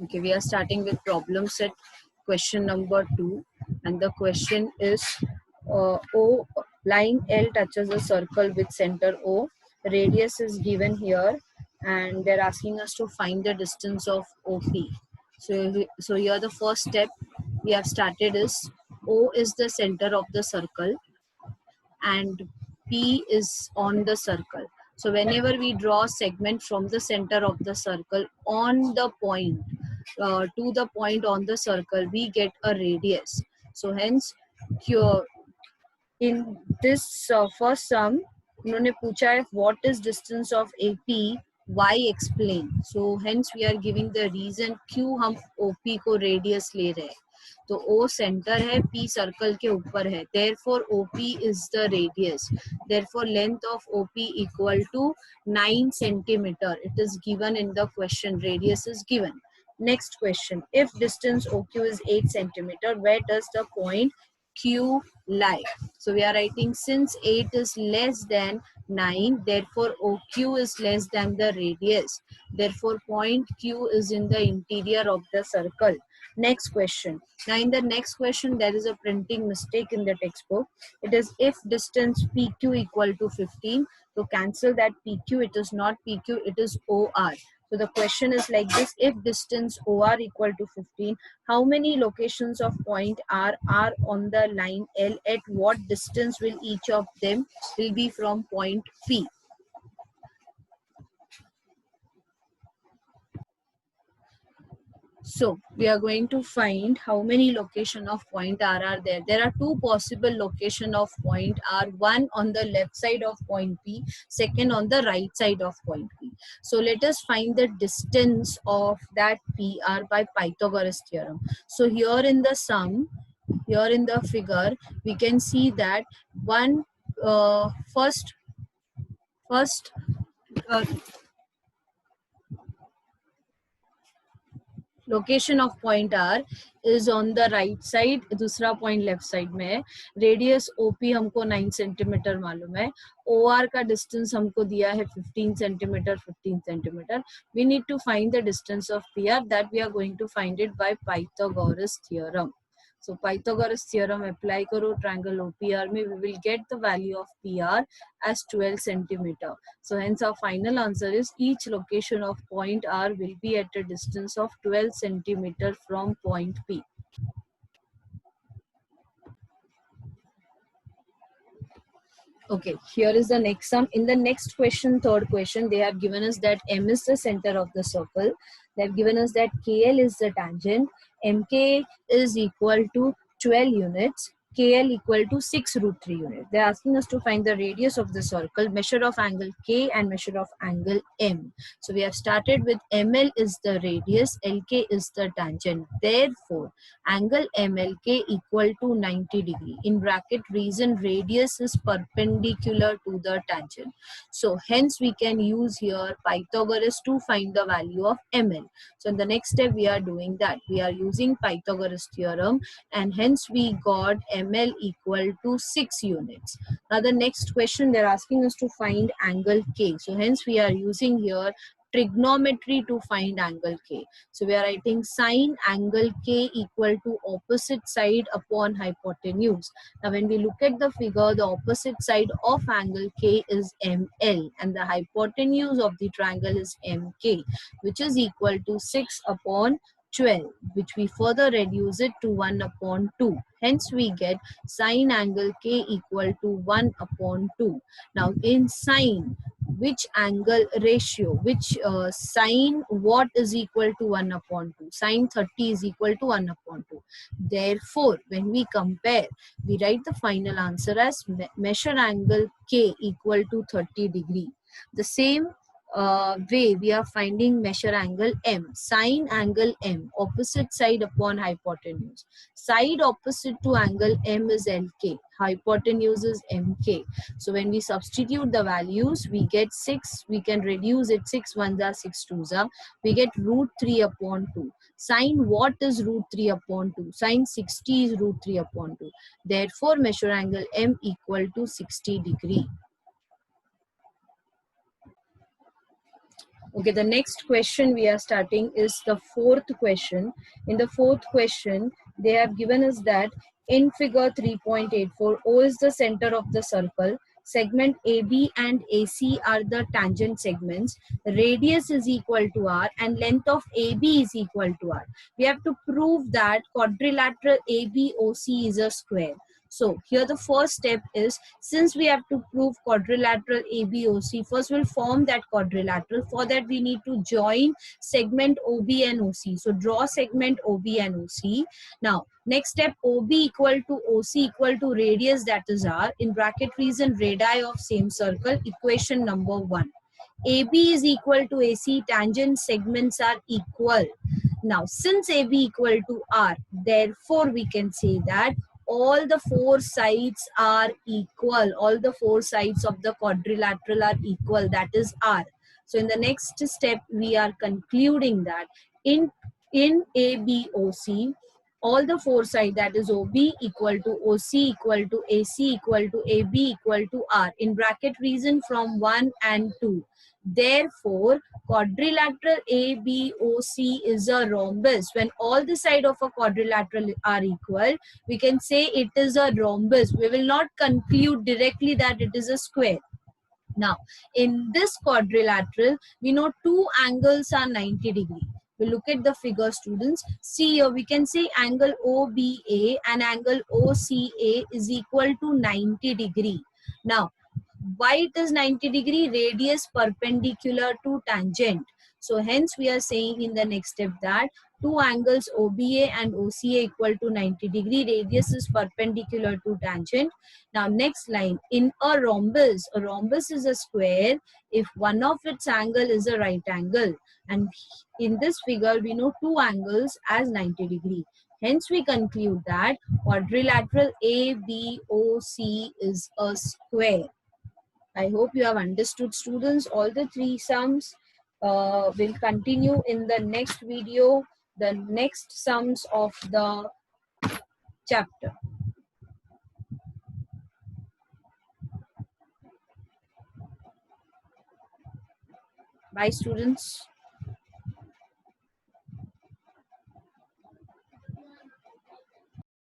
Okay, we are starting with problem set question number 2, and the question is O line L touches a circle with center O. Radius is given here, and they're asking us to find the distance of OP. So here the first step we have started is O is the center of the circle and P is on the circle. So whenever we draw a segment from the center of the circle on the point to the point on the circle, we get a radius. So hence here in this first sum, उन्होंने पूछा है what is distance of AP, why explain. So hence we are giving the reason क्यों हम OP को radius ले रहे हैं. तो O सेंटर है, P सर्कल के ऊपर है, therefore OP is the radius, therefore length of OP equal to 9 centimeter. It is given in the question, radius is given. Next question, if distance OQ is 8 centimeter, where does the point Q lie? So we are writing since 8 is less than 9, therefore OQ is less than the radius, therefore point Q is in the interior of the circle. Next question. Now in the next question there is a printing mistake in the textbook. It is if distance PQ equal to 15, so cancel that PQ, it is not PQ, it is OR. So the question is like this, if distance OR equal to 15, how many locations of point R are on the line L? At what distance will each of them will be from point P? So we are going to find how many location of point R are there. There are two possible location of point R, one on the left side of point P, second on the right side of point P. So let us find the distance of that PR by Pythagoras theorem. So here in the sum, here in the figure, we can see that one first location of point R is on the right side, दूसरा point left side में है. Radius OP हमको 9 centimetre मालूम है. O R का distance हमको दिया है 15 centimetre 15 centimetre. We need to find the distance of P R, that we are going to find it by Pythagoras theorem. So Pythagoras theorem apply करो triangle OPR में, we will get the value of PR as 12 centimeter. So hence our final answer is each location of point R will be at a distance of 12 centimeter from point P. Okay, here is the next sum. In the next question, third question, they have given us that M is the center of the circle. They have given us that KL is the tangent. MK is equal to 12 units. KL equal to 6 root 3 units. They are asking us to find the radius of the circle, measure of angle K and measure of angle M. So we have started with ML is the radius, LK is the tangent. Therefore, angle MLK equal to 90 degree. In bracket, reason radius is perpendicular to the tangent. So hence we can use here Pythagoras to find the value of ML. So in the next step we are doing that. We are using Pythagoras theorem, and hence we got ML equal to 6 units. Now the next question, they're asking us to find angle K. So hence we are using here trigonometry to find angle K. So we are writing sine angle K equal to opposite side upon hypotenuse. Now when we look at the figure, the opposite side of angle K is ML and the hypotenuse of the triangle is MK, which is equal to 6 upon 12, which we further reduce it to 1 upon 2. Hence we get sine angle K equal to 1 upon 2. Now in sine, which angle ratio, which sine what is equal to 1 upon 2? Sine 30 is equal to 1 upon 2. Therefore, when we compare, we write the final answer as measure angle K equal to 30 degree. The same way we are finding measure angle M, sine angle M, opposite side upon hypotenuse. Side opposite to angle M is LK, hypotenuse is MK. So when we substitute the values, we get 6, we can reduce it, 6 ones are 6 twos are, we get root 3 upon 2. Sine what is root 3 upon 2? Sine 60 is root 3 upon 2. Therefore measure angle M equal to 60 degree. Okay, the next question we are starting is the fourth question. In the fourth question, they have given us that in figure 3.84, O is the center of the circle. Segment AB and AC are the tangent segments. Radius is equal to R and length of AB is equal to R. We have to prove that quadrilateral ABOC is a square. So here the first step is, since we have to prove quadrilateral ABOC, first we'll form that quadrilateral. For that we need to join segment OB and OC. So draw segment OB and OC. Now next step, OB equal to OC equal to radius, that is R, in bracket reason radii of same circle, equation number 1. AB is equal to AC, tangent segments are equal. Now since AB equal to R, therefore we can say that all the four sides are equal. All the four sides of the quadrilateral are equal, that is R. So in the next step, we are concluding that in ABOC, all the four sides, that is OB equal to OC equal to AC equal to AB equal to R, in bracket reason from 1 and 2. Therefore, quadrilateral ABOC is a rhombus. When all the sides of a quadrilateral are equal, we can say it is a rhombus. We will not conclude directly that it is a square. Now, in this quadrilateral, we know two angles are 90 degree. We look at the figure, students. See here, we can say angle OBA and angle OCA is equal to 90 degree. Now, why it is 90 degree? Radius perpendicular to tangent. So hence we are saying in the next step that two angles OBA and OCA equal to 90 degree. Radius is perpendicular to tangent. Now next line, in a rhombus is a square if one of its angle is a right angle. And in this figure we know two angles as 90 degree. Hence we conclude that quadrilateral ABOC is a square. I hope you have understood, students. All the three sums will continue in the next video, the next sums of the chapter. Bye, students.